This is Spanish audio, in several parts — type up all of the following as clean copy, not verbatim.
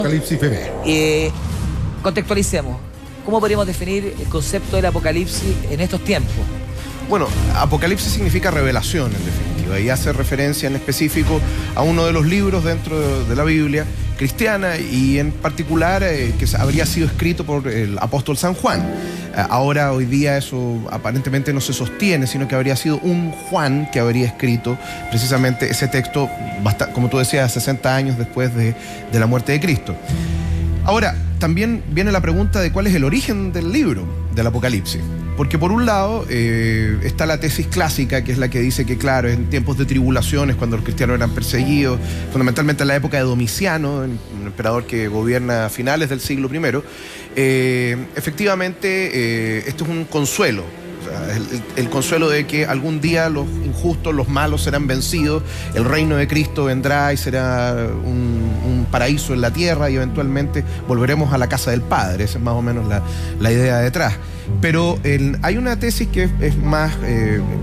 Apocalipsis bebé. Contextualicemos. ¿Cómo podríamos definir el concepto del apocalipsis en estos tiempos? Bueno, apocalipsis significa revelación, en definitiva, y hace referencia en específico a uno de los libros dentro de la Biblia cristiana y en particular que habría sido escrito por el apóstol San Juan. Ahora, hoy día, eso aparentemente no se sostiene, sino que habría sido un Juan que habría escrito precisamente ese texto, como tú decías, 60 años después de la muerte de Cristo. Ahora, también viene la pregunta de cuál es el origen del libro, del Apocalipsis. Porque por un lado está la tesis clásica, que es la que dice que, claro, en tiempos de tribulaciones, cuando los cristianos eran perseguidos, fundamentalmente en la época de Domiciano, un emperador que gobierna a finales del siglo I, efectivamente esto es un consuelo. O sea, el consuelo de que algún día los injustos, los malos serán vencidos, el reino de Cristo vendrá y será un paraíso en la tierra y eventualmente volveremos a la casa del Padre. Esa es más o menos la idea detrás. Pero hay una tesis que es más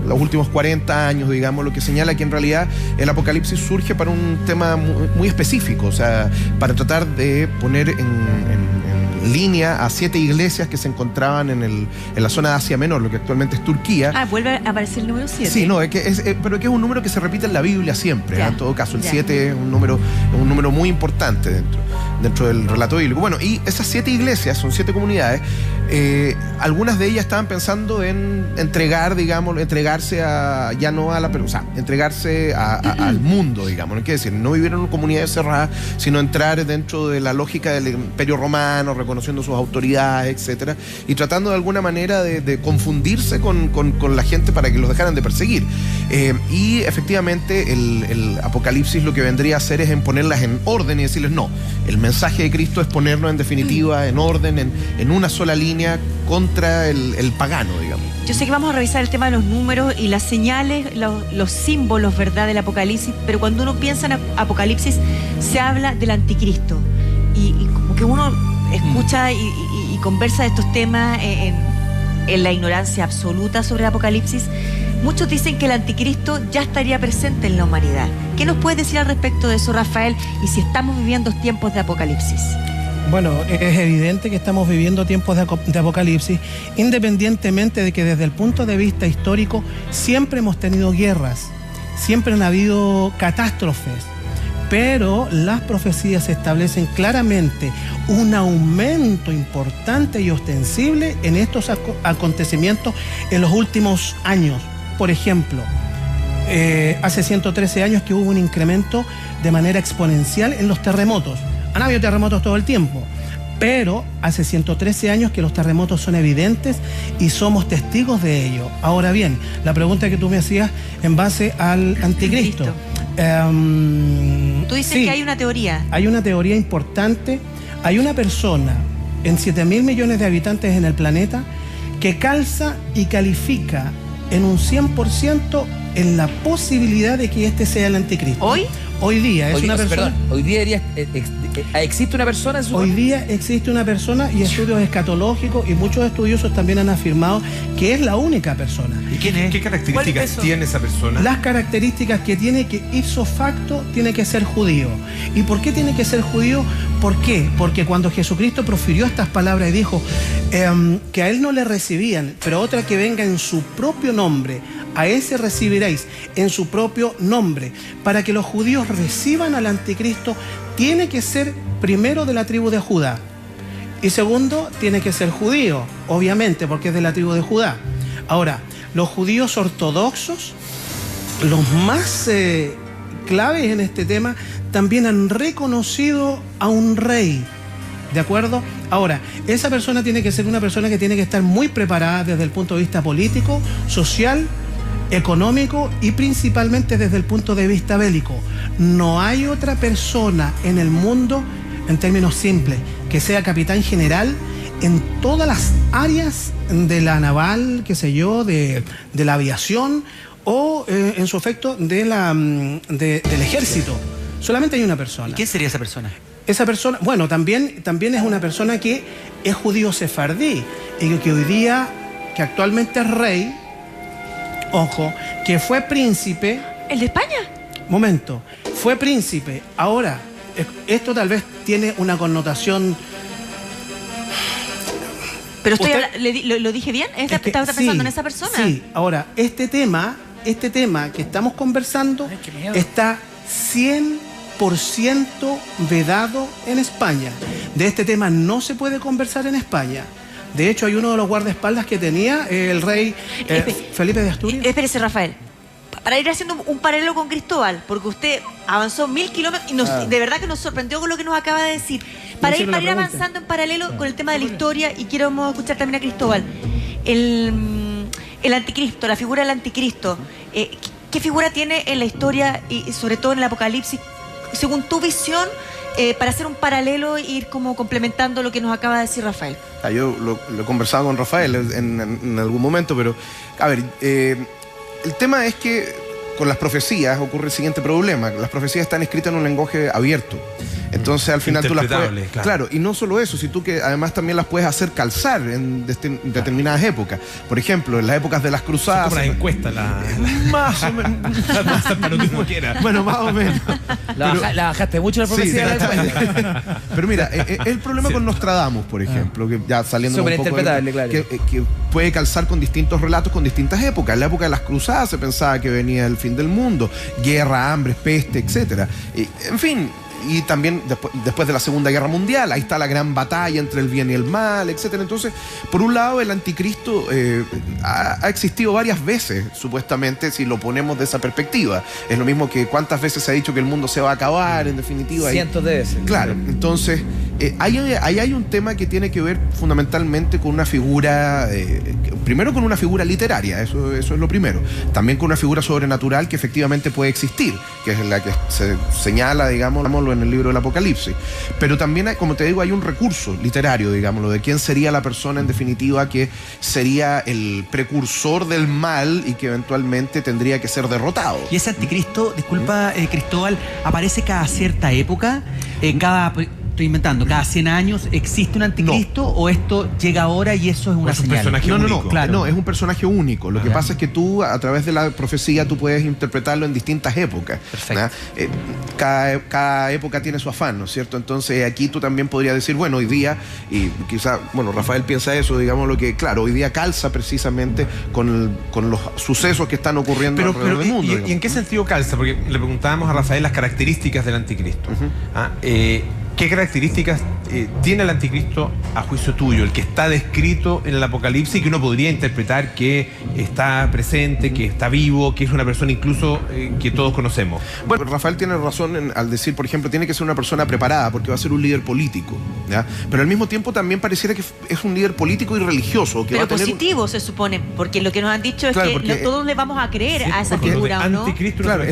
los últimos 40 años, digamos, lo que señala que en realidad el Apocalipsis surge para un tema muy específico, o sea, para tratar de poner en línea a 7 iglesias que se encontraban en la zona de Asia Menor, lo que actualmente es Turquía. Ah, vuelve a aparecer el número 7. Sí, no, pero que es un número que se repite en la Biblia siempre, en todo caso. El 7 es un número muy importante dentro del relato bíblico. Bueno, y esas 7 iglesias, son 7 comunidades, algunas de ellas estaban pensando en entregarse a, ya no a la, pero, o sea, entregarse al mundo, digamos, ¿no? Quiere decir, no vivir en comunidades cerradas, sino entrar dentro de la lógica del Imperio Romano, reconociendo sus autoridades, etcétera, y tratando de alguna manera de confundirse con la gente para que los dejaran de perseguir. Y efectivamente el Apocalipsis lo que vendría a hacer es en ponerlas en orden y decirles no, el mensaje de Cristo es ponernos en definitiva en orden, en una sola línea contra el pagano, digamos. Yo sé que vamos a revisar el tema de los números y las señales, los símbolos, ¿verdad?, del Apocalipsis, pero cuando uno piensa en Apocalipsis se habla del anticristo y como que uno escucha y conversa de estos temas en la ignorancia absoluta sobre el Apocalipsis. Muchos dicen que el anticristo ya estaría presente en la humanidad. ¿Qué nos puedes decir al respecto de eso, Rafael? Y si estamos viviendo tiempos de apocalipsis. Bueno, es evidente que estamos viviendo tiempos de apocalipsis, independientemente de que desde el punto de vista histórico siempre hemos tenido guerras, siempre han habido catástrofes, pero las profecías establecen claramente un aumento importante y ostensible en estos acontecimientos en los últimos años. Por ejemplo, hace 113 años que hubo un incremento de manera exponencial en los terremotos. Han habido terremotos todo el tiempo, pero hace 113 años que los terremotos son evidentes y somos testigos de ello. Ahora bien, la pregunta que tú me hacías en base al anticristo. Tú dices que hay una teoría. Hay una teoría importante. Hay una persona en 7.000 millones de habitantes en el planeta que calza y califica en un 100% en la posibilidad de que este sea el anticristo. ¿Hoy? Hoy día es una persona. Perdón, hoy día existe una persona. Hoy día existe una persona y estudios escatológicos y muchos estudiosos también han afirmado que es la única persona. ¿Y quién es? ¿Qué características tiene esa persona? Las características que tiene, que ipso facto tiene que ser judío. ¿Y por qué tiene que ser judío? ¿Por qué? Porque cuando Jesucristo profirió estas palabras y dijo que a él no le recibían, pero otra que venga en su propio nombre, a ese recibiréis en su propio nombre. Para que los judíos reciban al anticristo, tiene que ser primero de la tribu de Judá. Y segundo, tiene que ser judío, obviamente, porque es de la tribu de Judá. Ahora, los judíos ortodoxos, los más claves en este tema, también han reconocido a un rey. ¿De acuerdo? Ahora, esa persona tiene que ser una persona que tiene que estar muy preparada desde el punto de vista político, social, económico y principalmente desde el punto de vista bélico. No hay otra persona en el mundo, en términos simples, que sea capitán general en todas las áreas de la naval, qué sé yo, de la aviación o en su efecto del ejército. Solamente hay una persona. ¿Y quién sería esa persona? Esa persona, bueno, también es una persona que es judío sefardí y que hoy día, que actualmente es rey, ojo, que fue príncipe. ¿El de España? Momento, fue príncipe, ahora esto tal vez tiene una connotación... Pero ¿lo dije bien? ¿Estaba pensando en esa persona? Sí, ahora, este tema que estamos conversando está 100% vedado en España. De este tema no se puede conversar en España. De hecho, hay uno de los guardaespaldas que tenía el rey Felipe de Asturias. Espérese, Rafael. Para ir haciendo un paralelo con Cristóbal, porque usted avanzó 1000 kilómetros y de verdad que nos sorprendió con lo que nos acaba de decir. Para ir avanzando en paralelo con el tema de la historia, y quiero escuchar también a Cristóbal. El anticristo, la figura del anticristo, ¿qué figura tiene en la historia y sobre todo en el Apocalipsis, según tu visión, para hacer un paralelo e ir como complementando lo que nos acaba de decir Rafael? Yo lo he conversado con Rafael en algún momento, pero a ver, el tema es que con las profecías ocurre el siguiente problema. Las profecías están escritas en un lenguaje abierto. Entonces al final tú las puedes... Claro, y no solo eso, sino que además también las puedes hacer calzar en determinadas épocas. Por ejemplo, en las épocas de las cruzadas... Es como una encuesta, más o menos. Para lo que uno quiera. Bueno, más o menos. La bajaste mucho la profecía. Sí, pero mira, el problema con Nostradamus, por ejemplo, que ya saliendo un poco... Claro. Que puede calzar con distintos relatos, con distintas épocas. En la época de las cruzadas se pensaba que venía el fin del mundo, guerra, hambre, peste, etc. En fin... Y también después de la Segunda Guerra Mundial, ahí está la gran batalla entre el bien y el mal, etc. Entonces, por un lado, el anticristo ha existido varias veces, supuestamente, si lo ponemos de esa perspectiva. Es lo mismo que cuántas veces se ha dicho que el mundo se va a acabar, en definitiva. Cientos de veces. Claro, entonces, ahí hay un tema que tiene que ver fundamentalmente con una figura, primero con una figura literaria, eso es lo primero. También con una figura sobrenatural que efectivamente puede existir, que es la que se señala, digámoslo, en el libro del Apocalipsis. Pero también, como te digo, hay un recurso literario, digámoslo, de quién sería la persona en definitiva que sería el precursor del mal y que eventualmente tendría que ser derrotado. Y ese anticristo, disculpa, Cristóbal, aparece cada cierta época, estoy inventando, cada 100 años existe un anticristo, o esto llega ahora y eso es una señal. No, es un personaje único. Lo que pasa es que tú, a través de la profecía, tú puedes interpretarlo en distintas épocas. Perfecto. Cada época tiene su afán, ¿no es cierto? Entonces aquí tú también podrías decir, bueno, hoy día, y quizá, bueno, Rafael piensa eso, digamos lo que, claro, hoy día calza precisamente con los sucesos que están ocurriendo alrededor del mundo. ¿Y en qué sentido calza? Porque le preguntábamos a Rafael las características del anticristo. ¿Qué características tiene el anticristo a juicio tuyo, el que está descrito en el Apocalipsis y que uno podría interpretar que está presente, que está vivo, que es una persona incluso que todos conocemos? Bueno, Rafael tiene razón al decir, por ejemplo, tiene que ser una persona preparada porque va a ser un líder político, ¿ya? Pero al mismo tiempo también pareciera que es un líder político y religioso. Que pero va a tener positivo se supone, porque lo que nos han dicho es que no todos le vamos a creer a esa figura, ¿o no? Anticristo, claro,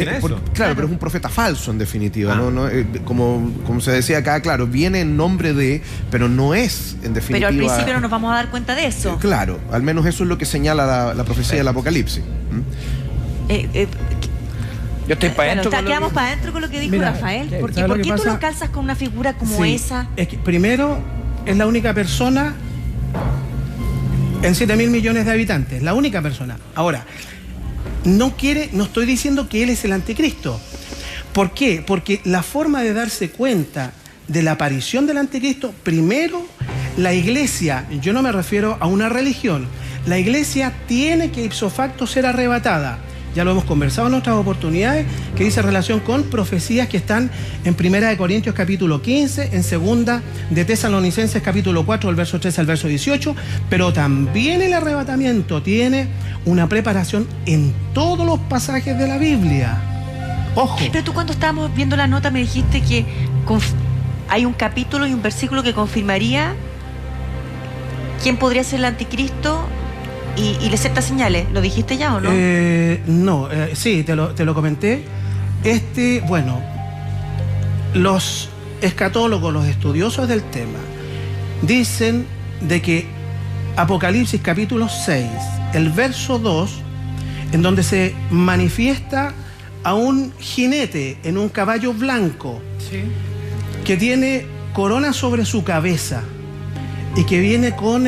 pero es un profeta falso en definitiva, ¿no? Como se decía acá, claro, viene en nombre de, pero no es en definitiva. Pero al principio no nos vamos a dar cuenta de eso. Claro, al menos eso es lo que señala la profecía del Apocalipsis. Yo estoy para adentro. Quedamos para adentro con lo que dijo Rafael. Porque ¿por qué tú lo calzas con una figura como esa? Es que primero es la única persona en 7.000 millones de habitantes, la única persona. Ahora, no estoy diciendo que él es el anticristo. ¿Por qué? Porque la forma de darse cuenta de la aparición del anticristo, primero, la iglesia, yo no me refiero a una religión, la iglesia tiene que ipso facto ser arrebatada. Ya lo hemos conversado en otras oportunidades, que dice relación con profecías que están en 1 Corintios capítulo 15, en 2 de Tesalonicenses capítulo 4, del verso 13 al verso 18, pero también el arrebatamiento tiene una preparación en todos los pasajes de la Biblia. Ojo. Pero tú, cuando estábamos viendo la nota, me dijiste que hay un capítulo y un versículo que confirmaría quién podría ser el anticristo y le acepta señales. ¿Lo dijiste ya o no? No, sí, te lo comenté. Bueno, los escatólogos, los estudiosos del tema, dicen de que Apocalipsis capítulo 6, el verso 2, en donde se manifiesta a un jinete en un caballo blanco, que tiene corona sobre su cabeza y que viene con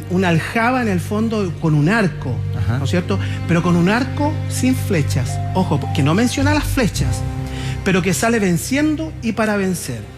una aljaba en el fondo, con un arco, ¿no es cierto? Pero con un arco sin flechas. Ojo, que no menciona las flechas, pero que sale venciendo y para vencer.